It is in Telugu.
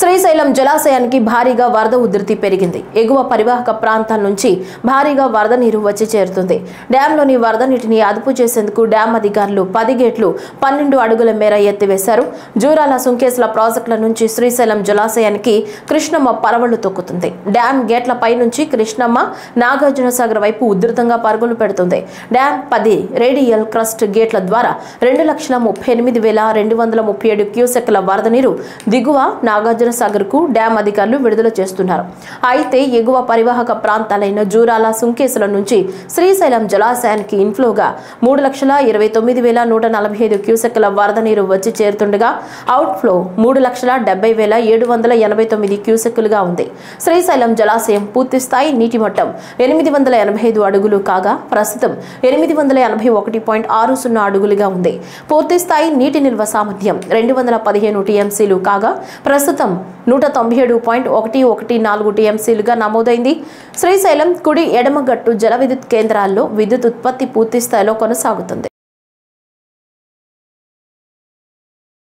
శ్రీశైలం జలాశయానికి భారీగా వరద ఉధృతి పెరిగింది. ఎగువ పరివాహక ప్రాంతాల నుంచి భారీగా వరద నీరు వచ్చి చేరుతుంది. డ్యాంలోని వరద నీటిని అదుపు చేసేందుకు డ్యాం అధికారులు 10 గేట్లు 12 అడుగుల మేర ఎత్తివేశారు. జూరాల సుంకేసుల ప్రాజెక్టుల నుంచి శ్రీశైలం జలాశయానికి కృష్ణమ్మ పరవళ్లు తొక్కుతుంది. డ్యాం గేట్లపై నుంచి కృష్ణమ్మ నాగార్జునసాగర్ వైపు ఉధృతంగా పరుగులు పెడుతుంది. డ్యాం 10 రేడియల్ క్రస్ట్ గేట్ల ద్వారా 2,38,237 క్యూసెక్ల వరద నీరు దిగువ నాగార్జునసాగర్ కు డ్యాం అధికారులు విడుదల చేస్తున్నారు. అయితే ఎగువ పరివాహక ప్రాంతాలైన జూరాల సుంకేసుల నుంచి శ్రీశైలం జలాశయానికి ఇన్ఫ్లోగా 3,29,145 క్యూసెక్ల వరద నీరు వచ్చి చేరుతుండగా అవుట్ఫ్లో 3,70,789 క్యూసెక్కులుగా ఉంది. శ్రీశైలం జలాశయం పూర్తిస్థాయి నీటి మట్టం 885 అడుగులు కాగా ప్రస్తుతం 881.60 అడుగులుగా ఉంది. పూర్తిస్థాయి నీటి నిల్వ సామర్థ్యం 215 టీఎంసీలు కాగా ప్రస్తుతం 197.114 టీఎంసీలుగా నమోదైంది. శ్రీశైలం కుడి ఎడమగట్టు జల విద్యుత్ కేంద్రాల్లో విద్యుత్ ఉత్పత్తి పూర్తి స్థాయిలో కొనసాగుతుంది.